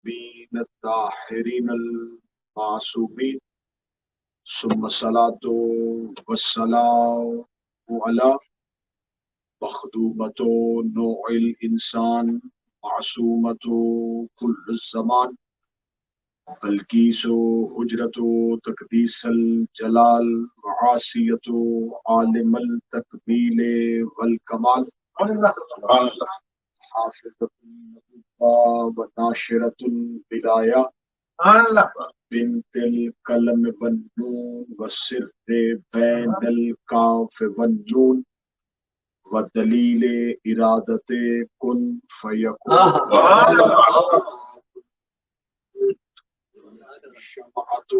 الطيبين الطاهرين المعصومين ثم الصلاة والسلام على مخدومة نوع الإنسان معصومة كل الزمان بلقیس حجرت تقدیس الجلال وعاصیت عالم التکمیل والکمال حافظۃ النبوہ و ناشرۃ الولایہ بنت القلم والنون والسر بین الکاف والنون ودلیل ارادت کن فیکون شمعت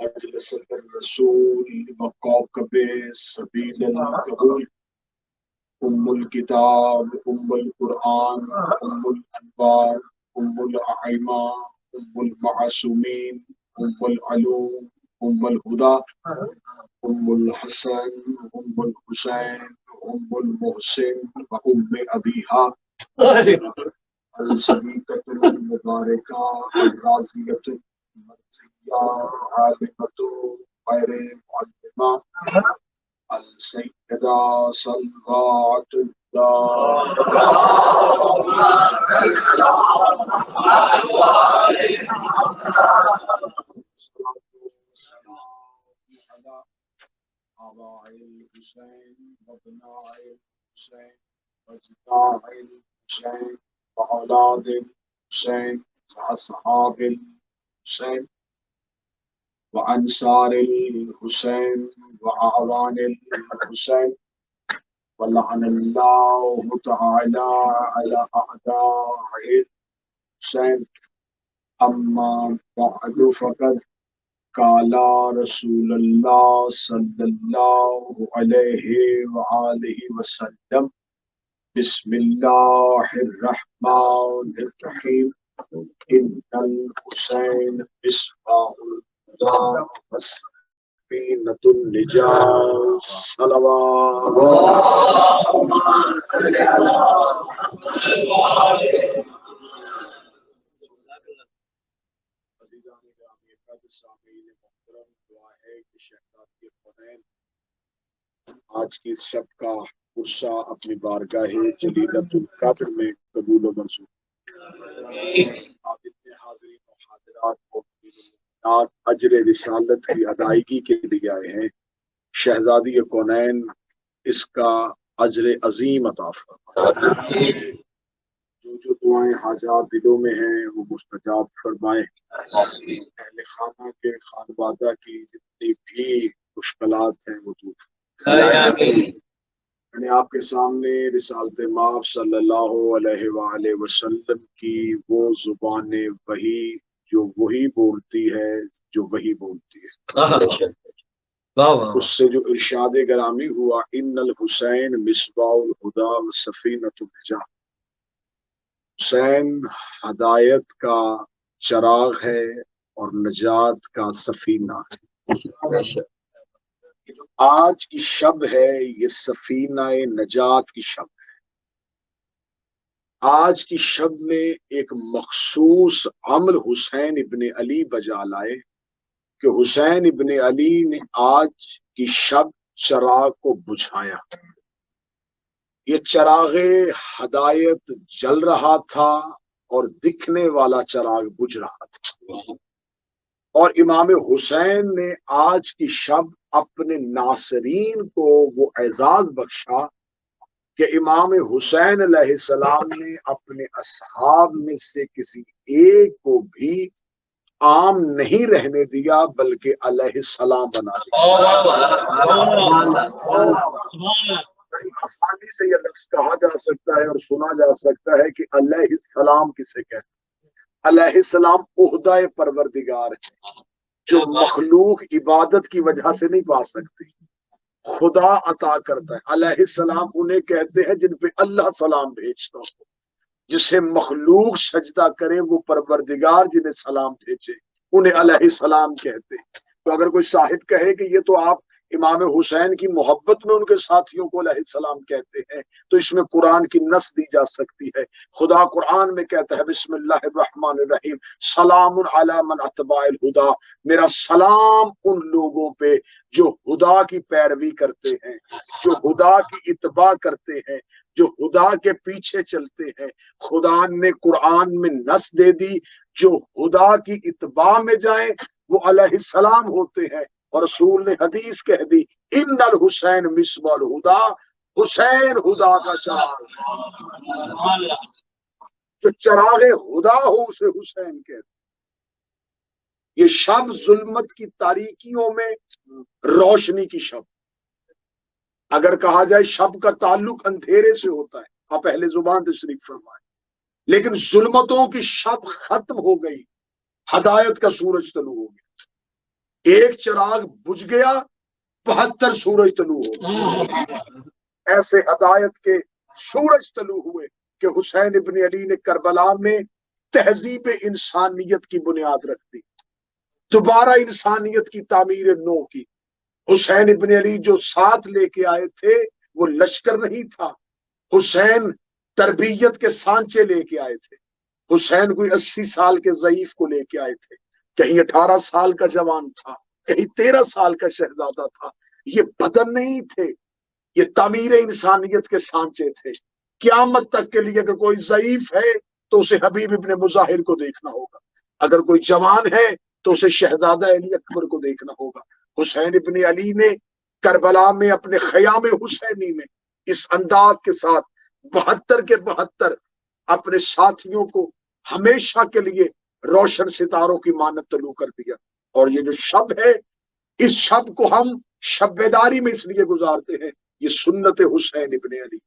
مجلس الرسول وكوكب سبيل القبول الكتاب القرآن الأنوار الأعمى المعصومين العلوم الهدى الحسن الحسين المحسن أبيها الصديقة المباركة الرازية المرضية عالمة غير معلمة السيدة صلوات الله على آباء الحسين وابناء الحسين وجداء الحسين وأولاد الحسين وأصحاب الحسين وأنصار الحسين وأعوان الحسين ولعن الله تعالى على أعداء الحسين أما بعد فقد قال رسول الله صلى الله عليه وآله وسلم بسم الله الرحمن الرحيم إن الحسين مصباح الهدى وسفينة النجاة صلوات آج کی اس شب کا عرصہ اپنی بارگاہ جلیلۃ القدر میں قبول و منظور آپ اتنے حاضرین و حاضرات کو اجر رسالت کی ادائیگی کے لیے آئے ہیں. شہزادی کونین اس کا اجر عظیم عطا فرمائے. جو دعائیں حاجات دلوں میں ہیں وہ مستجاب فرمائے. اہل خانہ کے خانوادہ کی جتنی بھی مشکلات ہیں وہ دور فرمائے. میں نے آپ کے سامنے رسالت مآب صلی اللہ علیہ وآلہ وسلم کی وہ زبان وحی جو وہی بولتی ہے جو وہی بولتی ہے اس سے جو ارشاد گرامی ہوا ان الحسین مصباح الہدی وسفینۃ النجاۃ. حسین ہدایت کا چراغ ہے اور نجات کا سفینہ ہے. آج کی شب ہے یہ سفینہ نجات کی شب ہے. آج کی شب میں ایک مخصوص عمل حسین ابن علی بجا لائے کہ حسین ابن علی نے آج کی شب چراغ کو بجھایا. یہ چراغ ہدایت جل رہا تھا اور دکھنے والا چراغ بجھ رہا تھا. اور امام حسین نے آج کی شب اپنے ناصرین کو وہ اعزاز بخشا کہ امام حسین علیہ السلام نے اپنے اصحاب میں سے کسی ایک کو بھی عام نہیں رہنے دیا بلکہ علیہ السلام بنا دیا. آسانی سے یہ لفظ کہا جا سکتا ہے اور سنا جا سکتا ہے کہ علیہ السلام کسے کہتے ہیں. علیہ السلام عہدہ پروردگار ہے جو مخلوق عبادت کی وجہ سے نہیں پا سکتی، خدا عطا کرتا ہے. علیہ السلام انہیں کہتے ہیں جن پہ اللہ سلام بھیجتا ہو. جسے مخلوق سجدہ کرے وہ پروردگار جنہیں سلام بھیجے انہیں علیہ السلام کہتے ہیں. تو اگر کوئی صاحب کہے کہ یہ تو آپ امام حسین کی محبت میں ان کے ساتھیوں کو علیہ السلام کہتے ہیں، تو اس میں قرآن کی نص دی جا سکتی ہے۔ خدا قرآن میں کہتا ہے بسم اللہ الرحمن الرحیم سلام علی من اتبع الہدا، میرا سلام ان لوگوں پہ جو خدا کی پیروی کرتے ہیں، جو خدا کی اتباع کرتے ہیں، جو خدا کے پیچھے چلتے ہیں۔ خدا نے قرآن میں نص دے دی، جو خدا کی اتباع میں جائیں وہ علیہ السلام ہوتے ہیں، اور رسول نے حدیث کہہ دی ان الحسین مصباح الہدا، حسین خدا کا چراغ، جو چراغ خدا ہو اسے حسین کہتے ہیں۔ یہ شب ظلمت کی تاریکیوں میں روشنی کی شب، اگر کہا جائے شب کا تعلق اندھیرے سے ہوتا ہے، آپ اہل زبان تشریف فرمائیں، لیکن ظلمتوں کی شب ختم ہو گئی، ہدایت کا سورج طلوع ہو گیا، ایک چراغ بجھ گیا 72 سورج طلوع ہو گئے۔ ایسے ہدایت کے سورج طلوع ہوئے کہ حسین ابن علی نے کربلا میں تہذیب انسانیت کی بنیاد رکھ دی، دوبارہ انسانیت کی تعمیر نو کی۔ حسین ابن علی جو ساتھ لے کے آئے تھے وہ لشکر نہیں تھا، حسین تربیت کے سانچے لے کے آئے تھے۔ حسین کوئی 80 سال کے ضعیف کو لے کے آئے تھے، کہیں 18 سال کا جوان تھا، کہیں 13 سال کا شہزادہ تھا۔ یہ بدن نہیں تھے، یہ تعمیر انسانیت کے سانچے تھے۔ قیامت تک کے لیے اگر کوئی ضعیف ہے تو اسے حبیب ابن مظاہر کو دیکھنا ہوگا، اگر کوئی جوان ہے تو اسے شہزادہ علی اکبر کو دیکھنا ہوگا۔ حسین ابن علی نے کربلا میں اپنے خیام حسینی میں اس انداز کے ساتھ 72 کے 72 اپنے ساتھیوں کو ہمیشہ کے لیے روشن ستاروں کی مانند طلوع کر دیا۔ اور یہ جو شب ہے، اس شب کو ہم شب بیداری میں اس لیے گزارتے ہیں، یہ سنت حسین ابن علی۔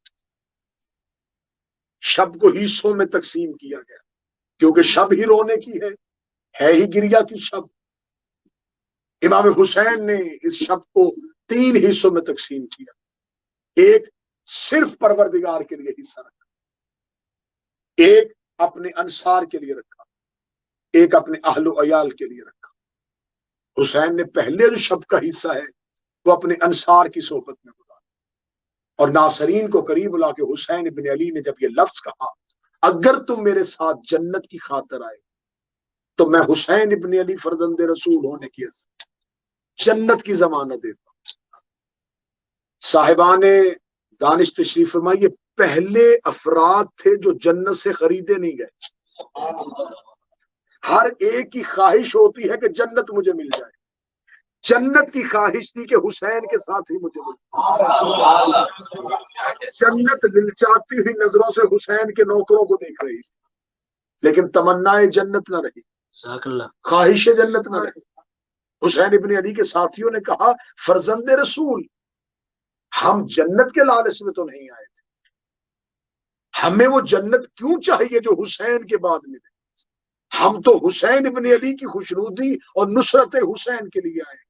شب کو حصوں میں تقسیم کیا گیا کیونکہ شب ہی رونے کی ہے ہی گریا کی شب۔ امام حسین نے اس شب کو 3 حصوں میں تقسیم کیا، ایک صرف پروردگار کے لیے حصہ رکھا، ایک اپنے انصار کے لیے رکھا، ایک اپنے اہل و عیال کے لیے رکھا۔ حسین نے پہلے جو شب کا حصہ ہے وہ اپنے انصار کی صحبت میں گزارا، اور ناصرین کو قریب لا کے حسین ابن علی نے جب یہ لفظ کہا اگر تم میرے ساتھ جنت کی خاطر آئے تو میں حسین ابن علی فرزند رسول ہونے کی حیثیت جنت کی ضمانت دیتا ہوں۔ صاحبان دانش تشریف فرمائے، یہ پہلے افراد تھے جو جنت سے خریدے نہیں گئے۔ ہر ایک کی خواہش ہوتی ہے کہ جنت مجھے مل جائے، جنت کی خواہش تھی کہ حسین کے ساتھ ہی مجھے مل جائے۔ جنت دلچاتی ہوئی نظروں سے حسین کے نوکروں کو دیکھ رہی تھی، لیکن تمنا جنت نہ رہی، خواہش جنت نہ رہی۔ حسین ابن علی کے ساتھیوں نے کہا فرزند رسول، ہم جنت کے لالچ میں تو نہیں آئے تھے، ہمیں وہ جنت کیوں چاہیے جو حسین کے بعد ملے؟ ہم تو حسین ابن علی کی خوشنودی اور نصرت حسین کے لیے آئے۔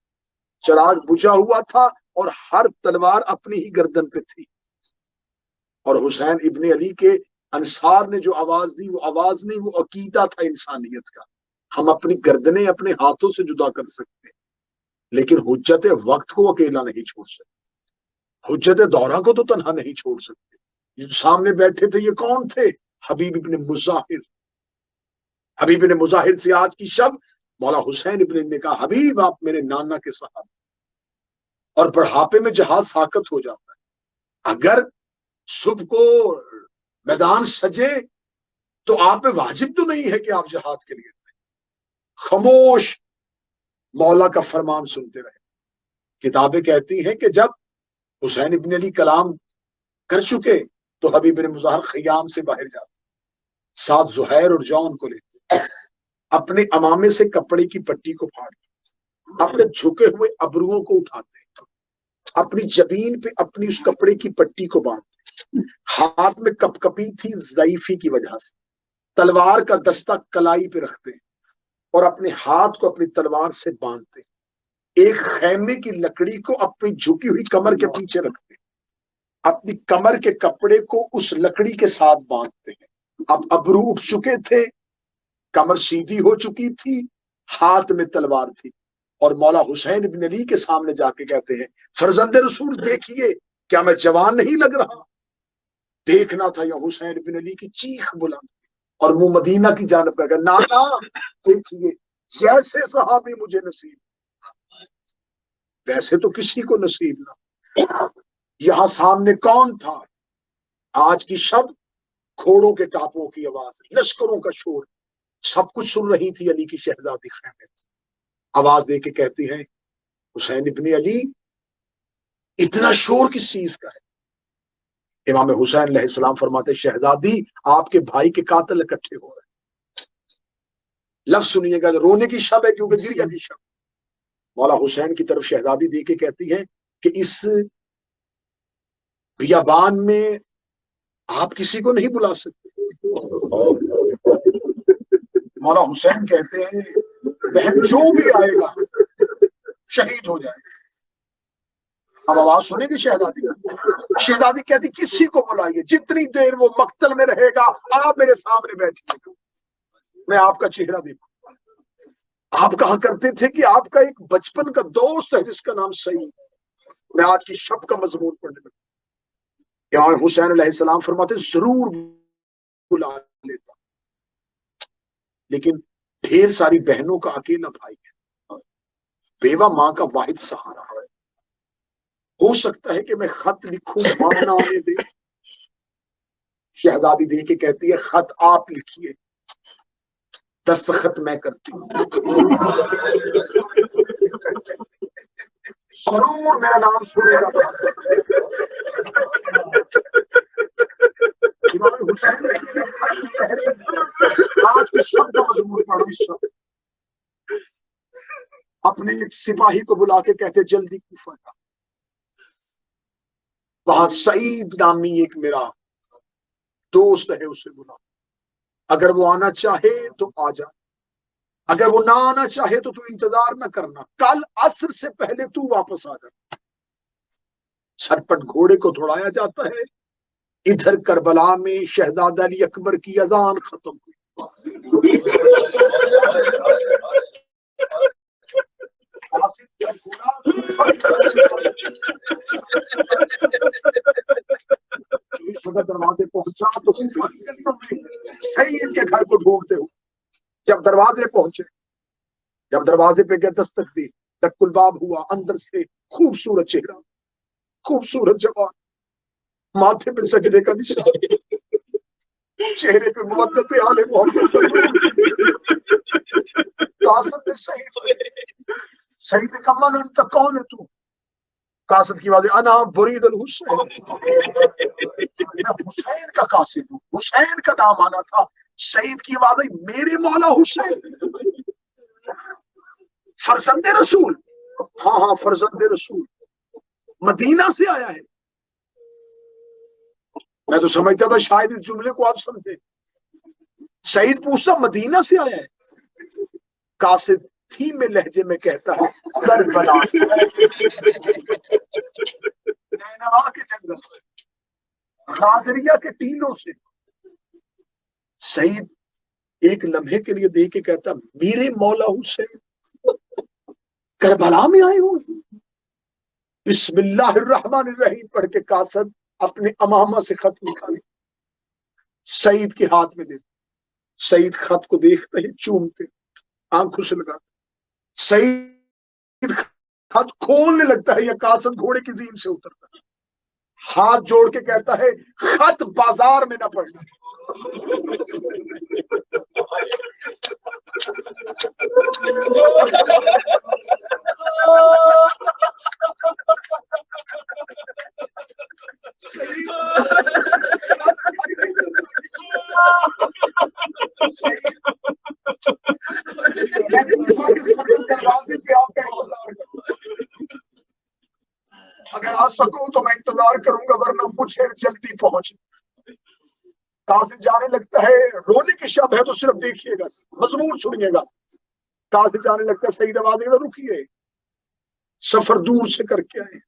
چراغ بجھا ہوا تھا اور ہر تلوار اپنی ہی گردن پہ تھی، اور حسین ابن علی کے انصار نے جو آواز دی وہ آواز نہیں، وہ عقیدہ تھا انسانیت کا۔ ہم اپنی گردنیں اپنے ہاتھوں سے جدا کر سکتے، لیکن حجت وقت کو اکیلا نہیں چھوڑ سکتے، حجت دورہ کو تو تنہا نہیں چھوڑ سکتے۔ جو سامنے بیٹھے تھے یہ کون تھے؟ حبیب ابن مظاہر۔ حبیب ابن مظاہر سے آج کی شب مولا حسین ابن علی نے کہا حبیب آپ میرے نانا کے صاحب، اور بڑھاپے میں جہاد ساقط ہو جاتا ہے، اگر صبح کو میدان سجے تو آپ پہ واجب تو نہیں ہے کہ آپ جہاد کے لیے خاموش مولا کا فرمان سنتے رہے۔ کتابیں کہتی ہیں کہ جب حسین ابن علی کلام کر چکے تو حبیب ابن مظاہر خیام سے باہر جاتے، ساتھ زہیر اور جون کو لیتے، اپنے امامے سے کپڑے کی پٹی کو پھاڑتے، اپنے جھکے ہوئے ابروؤں کو اٹھاتے، اپنی جبین پہ اپنی اس کپڑے کی پٹی کو باندھتے، ہاتھ میں کپ کپی تھی ضعیفی کی وجہ سے، تلوار کا دستہ کلائی پہ رکھتے اور اپنے ہاتھ کو اپنی تلوار سے باندھتے، ایک خیمے کی لکڑی کو اپنی جھکی ہوئی کمر کے پیچھے رکھتے، اپنی کمر کے کپڑے کو اس لکڑی کے ساتھ باندھتے ہیں۔ اب ابرو اٹھ چکے تھے، کمر سیدھی ہو چکی تھی، ہاتھ میں تلوار تھی، اور مولا حسین ابن علی کے سامنے جا کے کہتے ہیں فرزند رسول دیکھیے کیا میں جوان نہیں لگ رہا؟ دیکھنا تھا یا حسین ابن علی کی چیخ بلند اور منہ مدینہ کی جانب کر گیا نانا دیکھیے جیسے صحابی مجھے نصیب ویسے تو کسی کو نصیب نہ۔ یہاں سامنے کون تھا؟ آج کی شب گھوڑوں کے ٹاپوں کی آواز، لشکروں کا شور، سب کچھ سن رہی تھی علی کی شہزادی خیمے، آواز دے کے کہتی ہیں حسین ابن علی اتنا شور کس چیز کا ہے؟ امام حسین علیہ السلام فرماتے شہزادی آپ کے بھائی کے قاتل اکٹھے ہو رہے ہیں۔ لفظ سنیے گا رونے کی شب ہے کیونکہ گریا کی شب۔ مولا حسین کی طرف شہزادی دے کے کہتی ہے کہ اس بیابان میں آپ کسی کو نہیں بلا سکتے۔ مولا حسین کہتے ہیں بہن جو بھی آئے گا شہید ہو جائے گا۔ اب آواز سنیں گے شہزادی؟ شہزادی کہتی کسی کو بلائیے، جتنی دیر وہ مقتل میں رہے گا آپ میرے سامنے بیٹھیے گا، میں آپ کا چہرہ دیکھوں۔ آپ کہا کرتے تھے کہ آپ کا ایک بچپن کا دوست ہے جس کا نام سعید، میں آج کی شب کا مضمون پڑھنے لگا۔ امام حسین علیہ السلام فرماتے ضرور بلا لیتا، لیکن ڈھیر ساری بہنوں کا اکیلا بھائی ہے، بیوہ ماں کا واحد سہارا ہے، ہو سکتا ہے کہ میں خط لکھوں ماں نہ آنے دے۔ شہزادی دے کے کہتی ہے خط آپ لکھیے، دستخط میں کرتی ہوں، ضرور میرا نام سنے گا۔ امام حسین آج کے شب کا مضمون پڑھو۔ اس شب اپنے ایک سپاہی کو بلا کے کہتے جلدی کوفہ کا، وہاں سعید نامی ایک میرا دوست ہے اسے بلا، اگر وہ آنا چاہے تو آ جا، اگر وہ نہ آنا چاہے تو انتظار نہ کرنا، کل عصر سے پہلے تو واپس آ جا۔ چھٹپٹ گھوڑے کو دوڑایا جاتا ہے، ادھر کربلا میں شہزادہ علی اکبر کی اذان ختم ہوئی۔ صدر دروازے پہنچا تو سعید کے گھر کو ڈھونڈتے ہو، جب دروازے پہنچے، جب دروازے پہ گئے دستک دی، دک الباب ہوا، اندر سے خوبصورت چہرہ، خوبصورت جوان، ماتھے پہ سجدے کا نشان، چہرے پہ مودت آل محمد۔ قاصد نے سعید کا من انت کون ہے تو؟ قاصد کی واضح انا برید الحسین، میں حسین کا قاصد ہوں، حسین کا نام آنا تھا۔ سعید کی واضح میرے مولا حسین فرزند رسول، ہاں ہاں فرزند رسول، مدینہ سے آیا ہے۔ میں تو سمجھتا تھا شاید اس جملے کو آپ سمجھے۔ سعید پوچھتا مدینہ سے آیا ہے؟ قاصد دھیمے لہجے میں کہتا ہے کربلا سے، نینوا کے جنگل سے، غازریہ کے ٹیلوں سے۔ سعید ایک لمحے کے لیے دیکھ کے کہتا میرے مولا حسین کربلا میں آئے ہو؟ بسم اللہ الرحمن الرحیم پڑھ کے قاصد اپنے امامہ سے خط نکالے، سعید کے ہاتھ میں دیتے۔ سعید خط کو دیکھتے ہی چومتے، آنکھوں سے لگاتے۔ سعید خط کھولنے لگتا ہے یا قاصد گھوڑے کی زین سے اترتا ہے، ہاتھ جوڑ کے کہتا ہے خط بازار میں نہ پڑھنا۔ دروازے پہ آپ کا انتظار کروں، اگر آ سکوں تو میں انتظار کروں گا، ورنہ مجھے جلدی پہنچ۔ قاصد جانے لگتا ہے، رونے کی شب ہے تو صرف دیکھیے گا، مضمون سنیے گا۔ قاصد جانے لگتا ہے، سعید آواز دے گا رکیے، سفر دور سے کر کے آئے،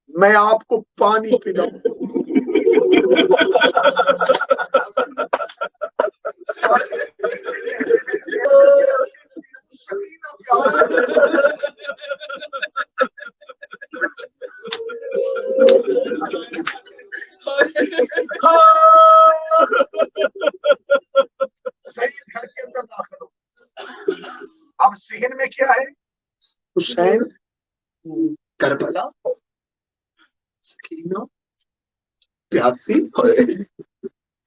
میں آپ کو پانی پلاؤں۔ سکینہ کیا سعید گھر کے اندر داخل ہو. اب ذہن میں کیا ہے؟ حسین، کربلا، سکینہ، پیاسی.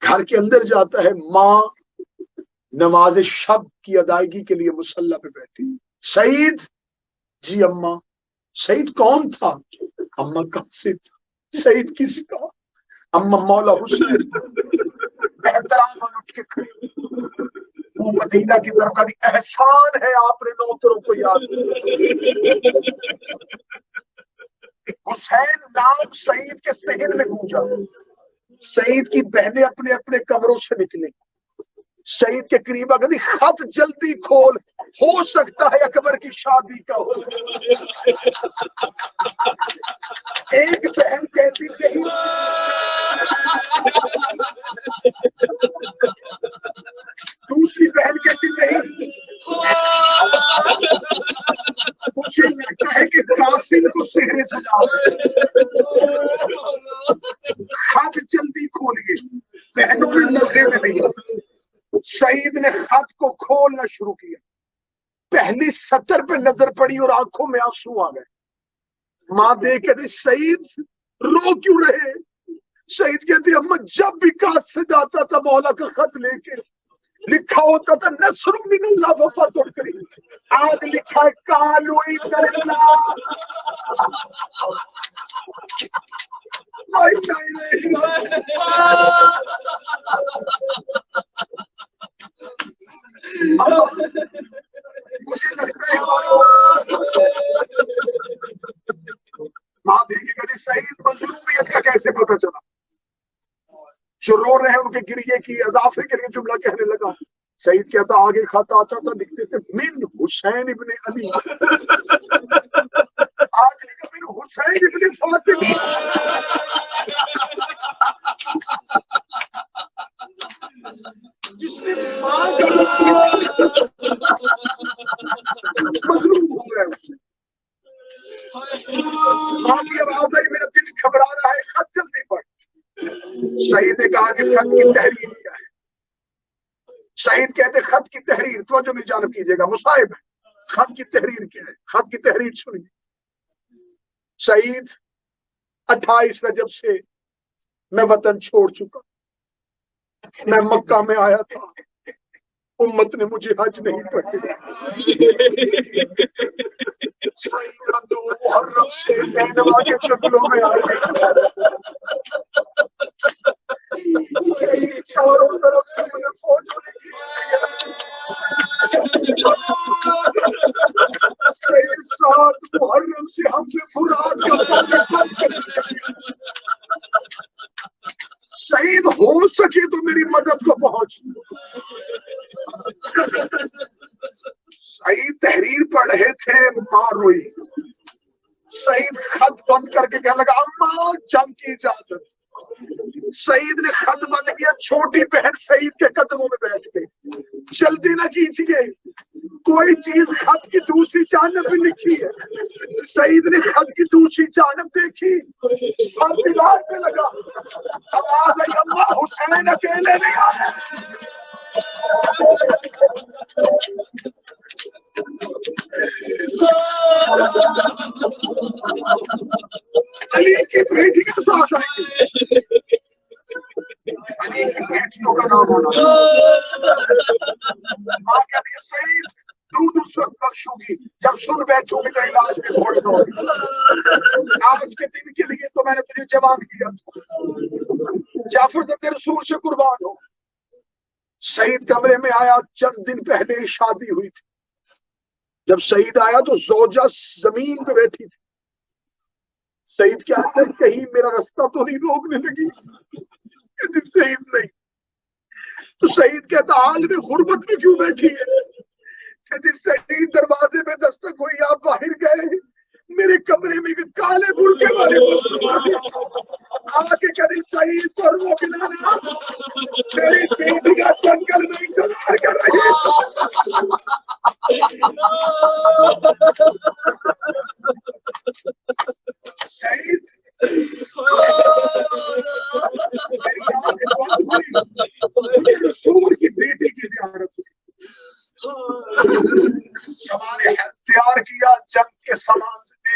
گھر کے اندر جاتا ہے، ماں نماز شب کی ادائیگی کے لیے مصلی پہ بیٹھی. سعید، جی اماں. سعید کون تھا؟ اماں قاصد. سعید کس کا؟ اماں مولا حسین. احترام اٹھ کے کھڑی، وہ مدینہ کی طرف کا احسان ہے آپ نے نوکروں کو یاد کیا. حسین نام سعید کے صحن میں گونجا. سعید کی بہنیں اپنے اپنے کمروں سے نکلیں. سعید کے قریب اگر خط جلدی کھول، ہو سکتا ہے اکبر کی شادی کا ہو. ایک بہن کہتی نہیں، دوسری بہن کہتی نہیں، مجھے لگتا ہے کہ قاسم کو سہرے سجا. خط جلدی کھولیے. بہنوں نے نظریں میں نہیں. سعید نے خط کو کھولنا شروع کیا. پہلی سطر پہ نظر پڑی اور آنکھوں میں آنسو آ گئے. ماں دیکھ کے سعید رو کیوں رہے؟ سعید کہتی اماں جب بھی کاج سے جاتا تھا مولا کا خط لے کے لکھا ہوتا تھا نصر من اللہ و فتح قریب. آج لکھا ہے کالو ابن اللہ. مجھے لگتا ہے ماں دیکھے گا سعید مظلومیت کا کیسے پتہ چلا. جو رو رہے ہیں ان کے گریے کی اضافے کے لیے جملہ کہنے لگا. سعید کہتا آگے خط آتا تھا لکھتے تھے من حسین ابن علی. آج لکھا من حسین ابن فاطمہ. جس نے ماں کا مظلوم ہو گیا. ماں کی آواز آئی میرا دل گھبرا رہا ہے، خط جلدی پڑھ. سعید نے کہا کہ خط کی تحریر کیا ہے؟ سعید کہتے خط کی تحریر، توجہ میں جانب کیجیے گا مصاحب ہے. خط کی تحریر کیا ہے؟ خط کی تحریر سنیے. سعید 28 رجب سے میں وطن چھوڑ چکا. میں مکہ میں آیا تھا، امت نے مجھے حج نہیں پڑھا. محرم سے نینوا کے جنگلوں میں آئے. چاروں طرف سے مجھے فوجوں نے سات محرم سے ہم نے فرات کا شہید ہو سکے تو میری مدد کو پہنچ. سعید تحریر پڑھ رہے تھے، ماں روئی. سعید خط بند کر کے کہنے لگا اماں جنگ کی اجازت. سعید نے خط بند کیا. چھوٹی بہن سعید کے قدموں میں بیٹھ گئی. جلدی نہ کیجیے، کوئی چیز خط کی دوسری جانب بھی لکھی ہے. سعید نے خط کی دوسری جانب دیکھی، سر دیوار پہ لگا. آواز آئی اماں حسین اکیلے نہیں آئے. علی کی بیٹی کے ساتھ آئیں گے. علی کی بیٹیوں کا نام ہونا. ماں کہتی ہے سعید دودھ اس وقت بخشوں گی جب سن بیٹھوں گی تیری لاش میں گھوڑ دو. آج کے دن کے لیے تو میں نے تجھے جوان کیا. جعفر ضد رسول سے قربان ہو. سعید کمرے میں آیا. چند دن پہلے شادی ہوئی تھی. جب سعید آیا تو زوجہ زمین پہ بیٹھی تھی. سعید کیا ہے کہیں میرا رستہ تو نہیں روکنے لگی. سعید نہیں تو سعید کہتا حال میں غربت میں کیوں بیٹھی ہے؟ کہتی سعید دروازے میں دستک ہوئی، آپ باہر گئے، میرے کمرے میں کالے برقعے والے آگے کہتی سعید کو روک لانا، میری بیٹی کا جنگل میں انتظار کر رہی ہے.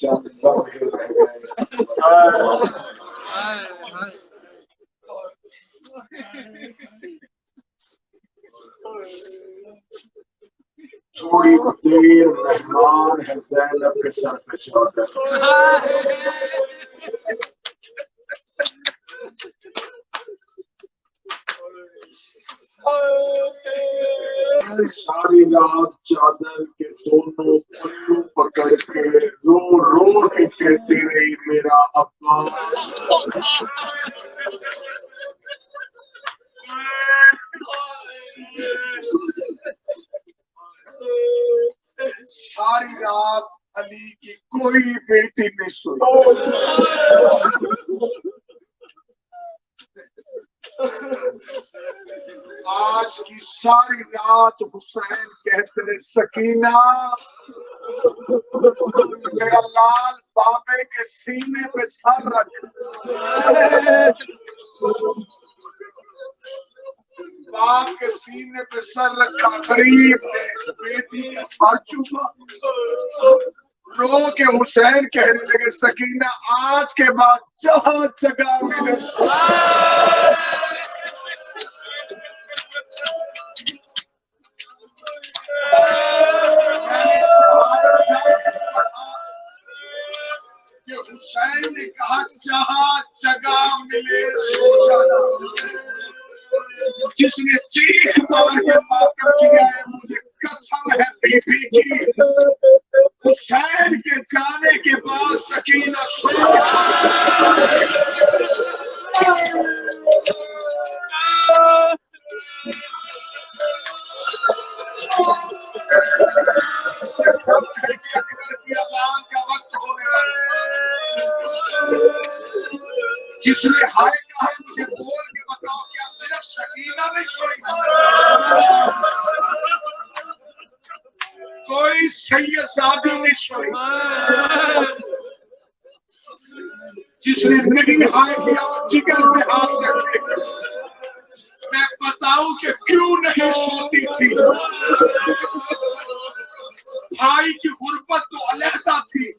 چند لمحے رہ گئے تھوڑی دیر مہمان ہے زینب کے سر پہ چڑھ ساری رات چادر کے دونوں پلو پکڑ کے رو رو کے کہتی رہی میرا عباس ساری رات علی کی کوئی بیٹی نہیں سنی آج کی ساری رات حسین کہتے رہے سکینہ میرا لال بابے کے سینے پہ سر رکھ باپ کے سینے پہ سر رکھا غریب نے بیٹی کا سر چوما رو کے حسین کہنے لگے سکینہ آج کے بعد جہاں جگہ ملے کہ حسین نے کہا جہاں جگہ ملے سو جانا جس نے چیخ مار کے ماتم کیا ہے مجھے قسم ہے بی بی کی حسین کے جانے کے بعد سکینہ سو اذان کا وقت ہونے والا جس نے ہائے کہا ہے مجھے بول کے بتاؤ کیا صرف سکینہ نہیں سوئی کوئی سید زادی نہیں سوئی جس نے نہیں ہائے کیا اور جگر پہ ہاتھ رکھے میں بتاؤں کہ کیوں نہیں سوتی تھی بھائی کی غربت تو علیحدہ تھی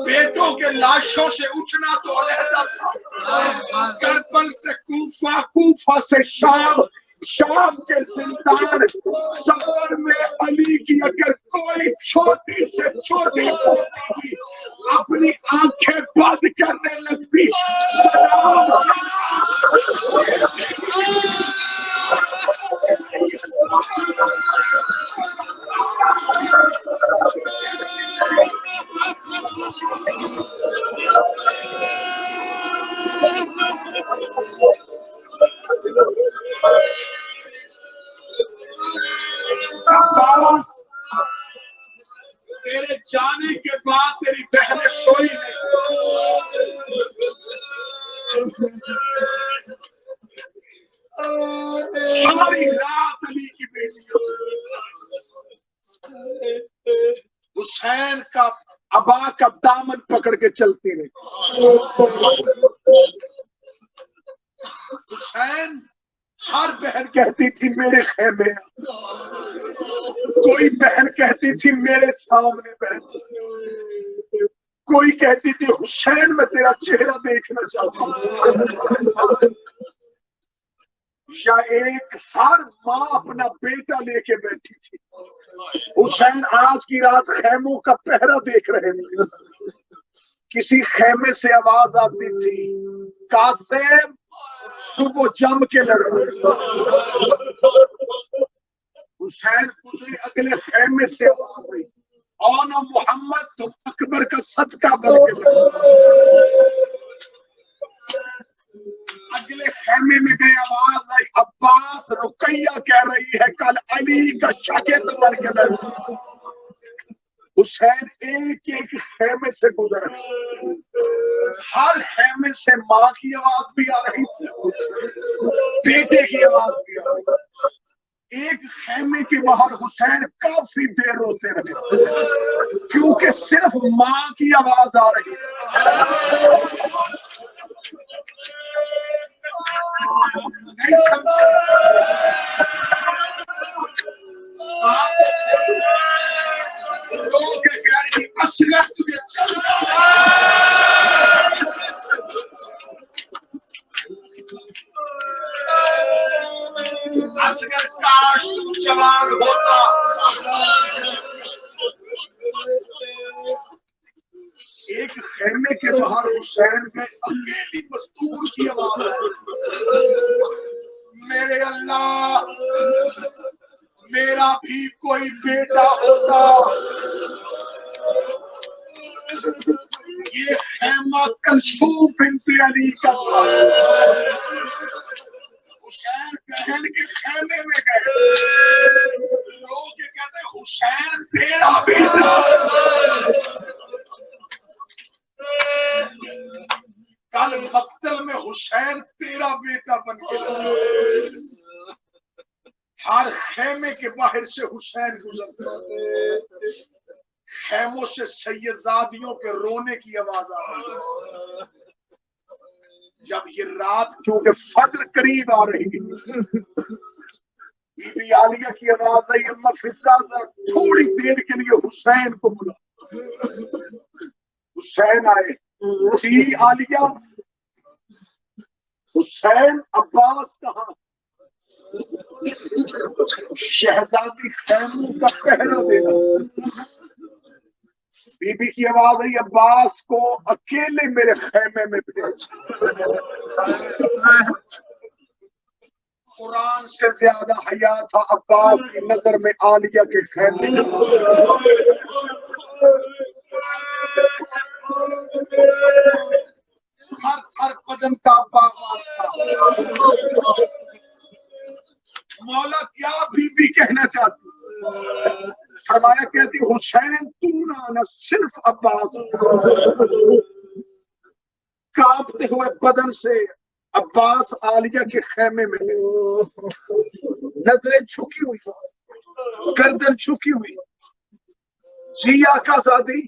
بیٹوں کے لاشوں سے اٹھنا تو علیحدہ تھا کربل سے کوفہ کوفہ سے شام شام کے زندان سفر میں علی کی اگر کوئی چھوٹی سے چھوٹی پوتی بھی اپنی آنکھیں بند کرنے لگتی تیرے جانے کے بعد تیری بہنیں سوئی نہیں ساری رات علی کی بیٹیاں حسین کا ابا کا دامن پکڑ کے چلتی رہی حسین ہر بہن کہتی تھی میرے خیمے کوئی بہن کہتی تھی میرے سامنے بیٹھ کوئی کہتی تھی حسین میں تیرا چہرہ دیکھنا چاہتا ہوں یا ایک ہر ماں اپنا بیٹا لے کے بیٹھی تھی حسین آج کی رات خیموں کا پہرا دیکھ رہے تھے کسی خیمے سے آواز آتی تھی قاسم صبح جم کے لڑو حسین گزرے اگلے خیمے سے آواز آئی اونا محمد تم اکبر کا صدقہ بن کے لڑو اگلے خیمے میں گئے آواز آئی عباس رقیہ کہہ رہی ہے کل علی کا شاگرد بن کے لڑو حسین ایک ایک خیمے سے گزرا ہر خیمے سے ماں کی آواز بھی آ رہی تھی بیٹے کی آواز بھی آ رہی تھی ایک خیمے کے باہر حسین کافی دیر روتے رہے کیونکہ صرف ماں کی آواز آ رہی تھی نہیں سمجھا لوگ کہہ رہی اصلت تجھے اصغر کاش تو جوان ہوتا. ایک خیمے کے باہر حسین میں اکیلی مزدور کی آواز ہے، میرے اللہ میرا بھی کوئی بیٹا ہوتا. یہ خیمہ کلثوم بنت علی کا تھا. حسین بہن کے خیمے میں گئے، لوگ کہتے ہیں حسین تیرا بیٹا. کل مقتل میں حسین تیرا بیٹا بن کے ہر خیمے کے باہر سے حسین گزرتا، خیموں سے سیدزادیوں کے رونے کی آواز آ رہی ہے. جب یہ رات کیونکہ فجر قریب آ رہی ہے، بی بی عالیہ کی آواز آئی، اما فضا تھوڑی دیر کے لیے حسین کو بلا. حسین آئے. جی عالیہ، حسین عباس کہاں؟ شہزادی خیموں کا پہرا دینا. بی بی کی آواز آئی، عباس کو اکیلے میرے خیمے میں بھیج. قرآن سے زیادہ حیا تھا عباس کی نظر میں عالیہ کے خیمے میں. ہر ہر بدن کا آواز تھا. مولا کیا بی بی کہنا چاہتی؟ فرمایا کہتی حسین تو نہ آنا، صرف عباس. کانپتے ہوئے بدن سے عباس عالیہ کے خیمے میں، نظریں جھکی ہوئی، گردن جھکی ہوئی. جی آقا زادی.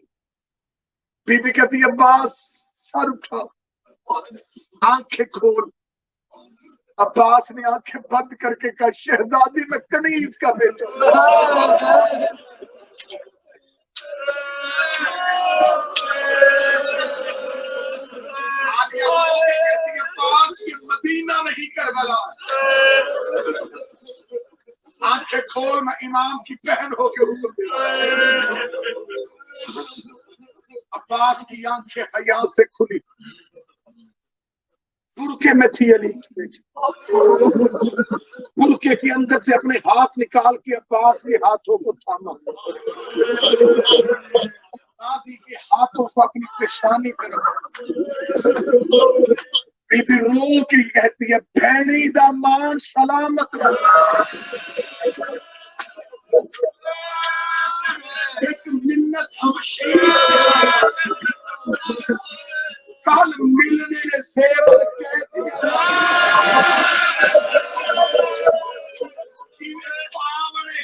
بی بی کہتی عباس سر اٹھا، آنکھیں کھول. عباس نے آنکھیں بند کر کے کہا شہزادی میں کنیز کا بیٹا. کہتی ہے عباس کی مدینہ نہیں کربلا. آنکھیں کھول، میں امام کی بہن ہو کے حکم دے رہا ہوں. عباس کی آنکھیں حیا سے کھلی. برقعے میں تھی علی کی بیٹی. برقعے کے اندر سے اپنے ہاتھ نکال کے عباس کے ہاتھوں کو تھاما، غازی کے ہاتھوں کو اپنی پیشانی پر رکھا. بی بی رو کے کہتی ہے بھینی دا مان سلامت رکھ. ایک منت ہم شیر کل ملنے زیور کہتی ہے پاونے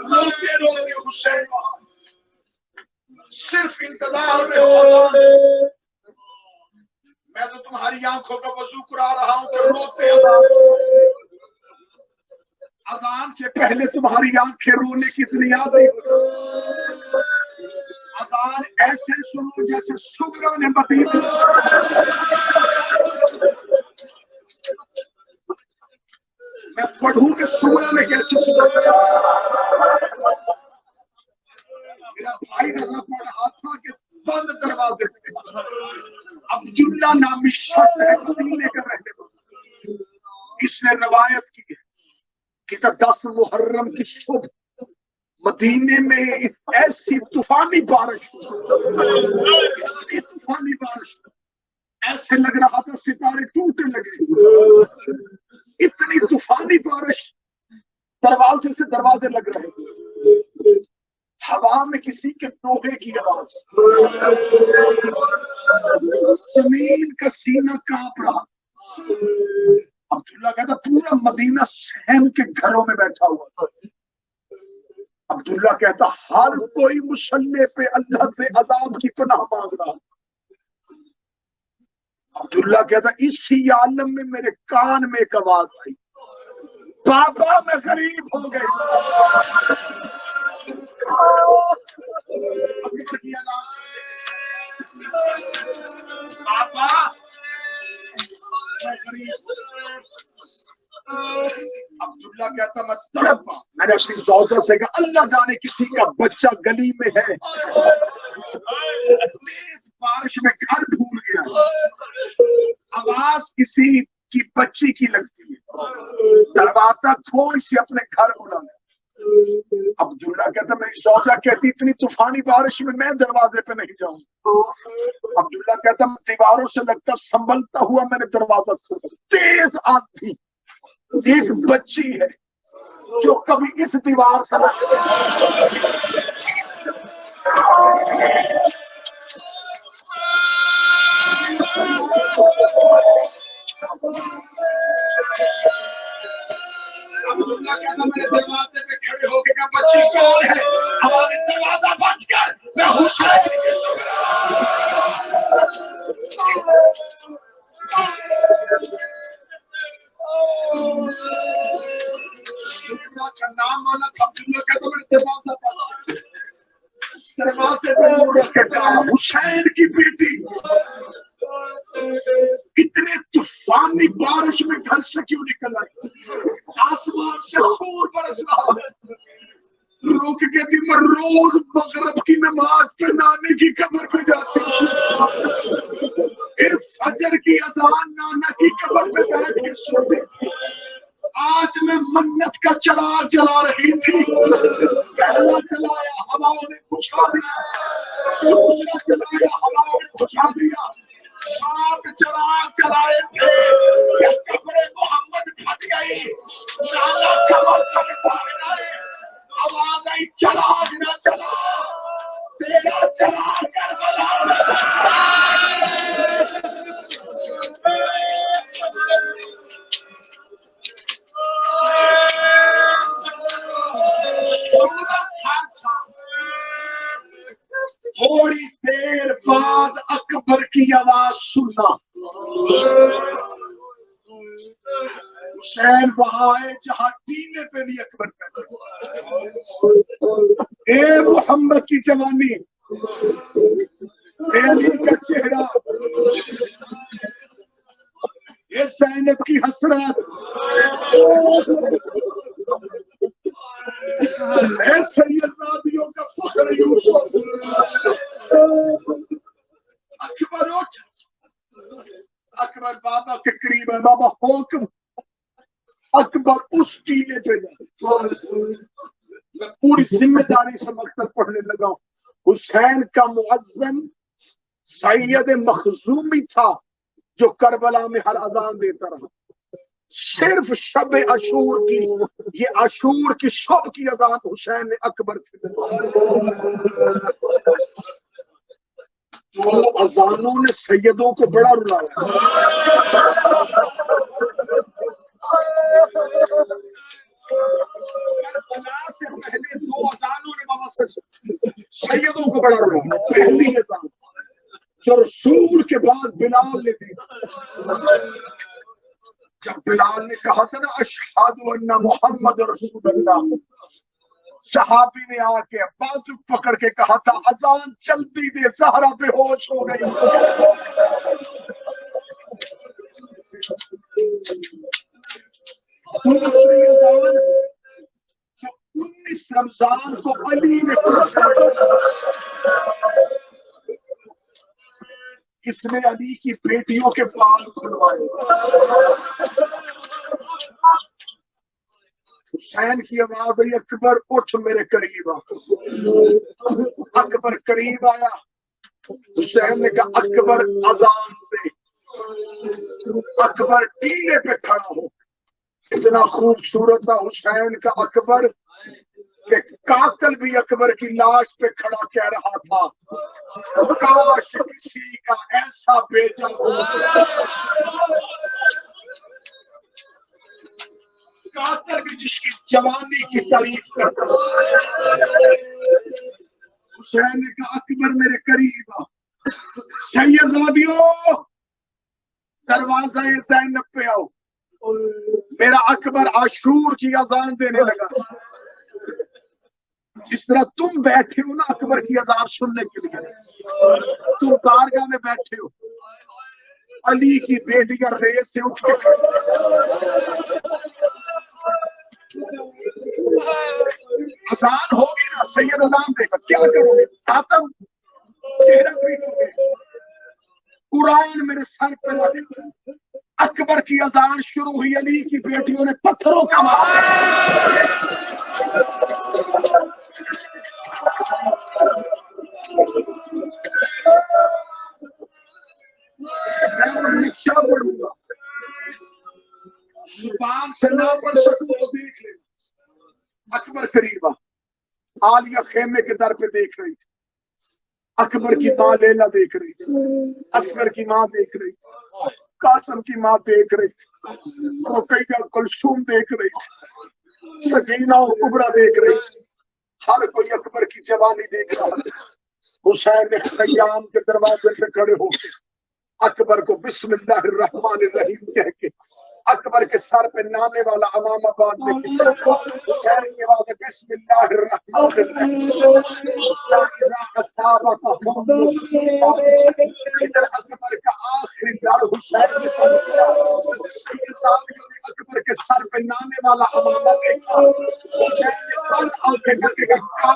روتے روتے حسین صرف انتظار میں ہوتا. میں تو تمہاری آنکھوں کا وضو کرا رہا ہوں کہ روتے اذان سے پہلے تمہاری آنکھیں رونے کی دنیا سے. اذان ایسے سنو جیسے سغرا نے مدینے. میں پڑھوں کہ سغرا نے کیسے سنا. میرا بھائی رضا پڑھ رہا تھا کہ بند دروازے تھے. عبداللہ نامی شخص ہے مدینے کا رہنے والا. اس نے روایت کی ہے کہ 10 محرم کی صبح مدینے میں ایسی طوفانی بارش، طوفانی بارش، ایسے لگ رہا تھا ستارے ٹوٹنے لگے. اتنی طوفانی بارش، دروازے سے دروازے لگ رہے. ہوا میں کسی کے نوحے کی آواز، زمین کا سینہ کانپ رہا۔ عبداللہ کہتا پورا مدینہ سہم کے گھروں میں بیٹھا ہوا تھا۔ عبداللہ کہتا ہر کوئی مسلح پہ اللہ سے عذاب کی پناہ مانگ رہا۔ عبداللہ کہتا اسی عالم میں میرے کان میں ایک آواز آئی، بابا میں غریب ہو گئی۔ بابا میں غریب۔ عبداللہ کہتا میں تڑپا، میں نے اپنی زوجہ سے کہا اللہ جانے کسی کا بچہ گلی میں ہے، تیز بارش میں گھر ڈھول گیا، آواز کسی کی بچی کی لگتی ہے، دروازہ کھول سے اپنے گھر بلا لے۔ عبداللہ کہتا میری زوجہ کہتی اتنی طوفانی بارش میں دروازے پہ نہیں جاؤں۔ عبداللہ کہتا میں دیواروں سے لگتا سنبھلتا ہوا میں نے دروازہ کھولا، تیز آندھی، ایک بچی ہے جو کبھی اس دیوار سے عبداللہ کہتا میں نے دروازے پہ کھڑے ہو کے کہا بچی کون ہے؟ ہمارے دروازہ بند کر، میں حسین کی شکرہ کا نام آنا تھا۔ عبداللہ کہتا میں نے دروازہ بند کر، دروازے پہ موڑ کے کہا حسین کی بیٹی اتنے طوفانی بارش میں گھر سے کیوں نکل آئی؟ آسمان سے خون برس رہا ہے۔ روک کے تھی میں روز مغرب کی نماز پہ نانے کی قبر پہ جاتی ہوں، پھر فجر کی اذان نانا کی قبر پہ بیٹھ کے سنتی۔ آج میں منت کا چراغ جلا رہی تھی، پہلا چلایا ہواؤں نے بجھا دیا، دوسرا چلایا ہواؤں نے بجھا دیا، 7 چراغ چلائے تھے کہ قبر محمد پھٹ گئی، نانا قبر تک پہنچ گئے، آواز آئی چراغ نہ چلا، تیرا چراغ کربلا میں تھوڑی دیر بعد اکبر کی آواز سننا، حسین وہاں ہے جہاں ٹیلے پہ بھی اکبر پہ اے محمد کی جوانی، اے علی کا چہرہ، اے زینب کی حسرت، اے سیدزادیوں کا فخر یوسف، اکبر اٹھ، اکبر بابا کے قریب ہے، بابا حکم، اکبر اس ٹیلے پہ جائے۔ میں پوری ذمہ داری سے مکتب پڑھنے لگا ہوں۔ حسین کا مؤذن سید مخزومی تھا جو کربلا میں ہر اذان دیتا رہا، صرف شب عاشور کی، یہ عاشور کی شب کی اذان حسین نے اکبر سے دو اذانوں نے سیدوں کو بڑا رلایا۔ کربلا سے پہلے 2 اذانوں نے بابا سیدوں کو بڑا رلایا۔ پہلی اذان جو رسول کے بعد بلال نے دی، جب بلال نے کہا تھا نا اشہد ان محمد رسول اللہ، صحابی نے آ کے بازو پکڑ کے کہا تھا اذان چلتی دے، زہرا بے ہوش ہو گئی۔ دوسری اذان جو 19 رمضان کو علی نے اس نے علی کی بیٹیوں کے بال کھلوائے۔ حسین کی آواز آئی اکبر اٹھ میرے قریب آ۔ اکبر قریب آیا، حسین نے کہا اکبر اذان دے۔ اکبر ٹیلے پہ کھڑا ہو، اتنا خوبصورت تھا حسین کا اکبر کہ قاتل بھی اکبر کی لاش پہ کھڑا کہہ رہا تھا کاش کسی کا ایسا بیٹا ہو۔ قاتل بھی جس کی جوانی کی تعریف کرتا حسین نے کہا اکبر میرے قریب آ، شہزادیوں دروازہ زینب پہ آؤ، میرا اکبر عاشور کی اذان دینے لگا۔ جس طرح تم بیٹھے ہو نا اکبر کی اذان سننے کے لیے، تم بارگاہ میں بیٹھے ہو، علی کی بیٹیاں ریت سے اٹھ کے اذان ہوگی نا، سید اذان دے گا، کیا کرو گے؟ خاتم چہرہ پیٹو گے، قرآن میرے سر پہ لگے گا۔ اکبر کی اذان شروع ہوئی، علی کی بیٹیوں نے پتھروں کا مارا۔ میں نقشہ پڑھوں گا، زبان سے نہ پڑھ سکوں تو دیکھ لیں۔ اکبر قریبا عالیہ خیمے کے در پہ دیکھ رہی تھی، اکبر کی ماں لیلا دیکھ رہی تھی، اصغر کی ماں دیکھ رہی تھی، قاسم کی ماں دیکھ رہی تھی، رقیہ کلثوم دیکھ رہی تھی، سکینہ و کبرا دیکھ رہی تھی، ہر کوئی اکبر کی جوانی دیکھ رہا تھا۔ حسین نے خیام کے دروازے پہ کھڑے ہو کے اکبر کو بسم اللہ الرحمن الرحیم کہہ کے اکبر کے سر پہ نانے والا امامہ باندھنے کے حسین کی آواز ہے بسم اللہ الرحمن الرحیم۔ ادھر اکبر کا آخری ڈر حسین نے اکبر کے سر پہ نانے والا امامہ دیکھا، حسین نے بند آنکھیں کر کے کہا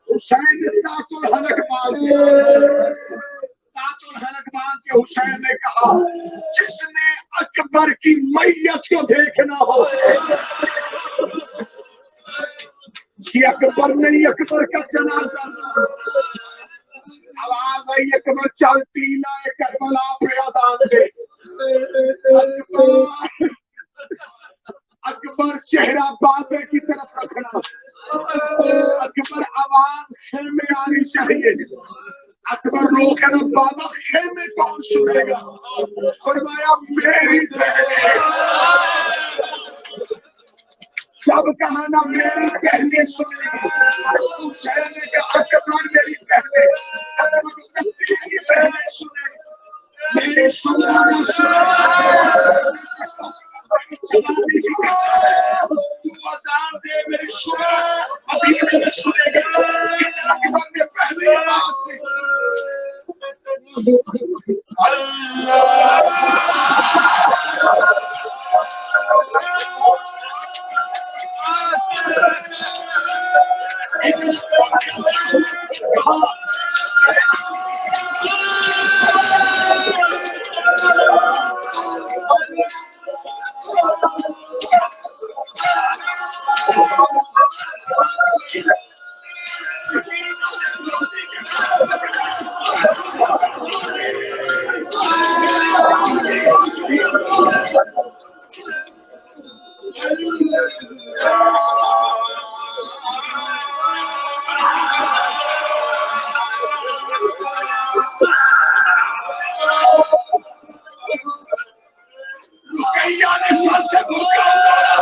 حسین نے تاط الحلق باندھ کے حسین نے کہا جس نے اکبر کی میت کو دیکھنا ہو، یہ اکبر نہیں اکبر کا جنازہ تھا۔ آواز آئی اکبر چل پیلا ہے کربلا پہ اذان دے۔ اکبر چہرہ بازے کی طرف رکھنا، اکبر آواز خیمے آنی چاہیے۔ اکبر رو کر بابا خیمے کون سنے گا؟ فرمایا میری بہنیں۔ جب کہا نا میری بہنیں سنے گی، حسین نے کہا اکبر میری بہنیں، اکبر تیری بہنیں سنے گی، میری سننا نہ سنے جوانی کی قسم تو اذان دے میری سننا مدینے میں سنے گا۔ اکبر نے پہلی آواز دی رقیہ نے سر سے برقع اتارا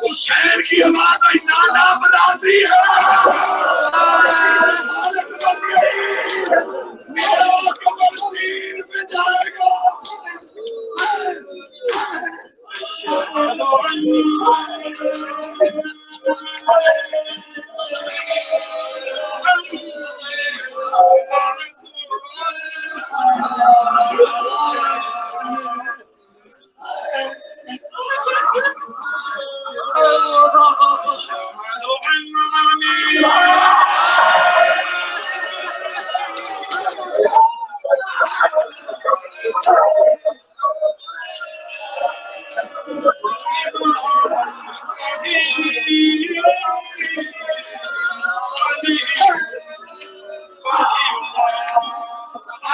حسین کی آواز نانا برازی ہے میرا قبر سیر میں جائے گا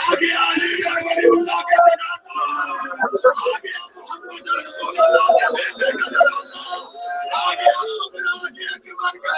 آگے علی ولی اللہ کے جنازہ آگے محمد رسول اللہ کے بیٹے کا جنازہ آگے سبحان کے اکبر کا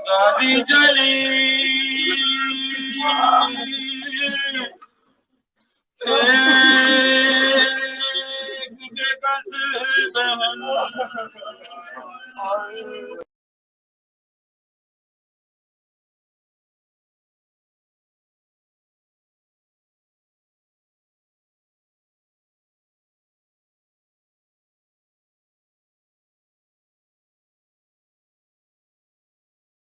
غازی جلیل ایک بے کس بہن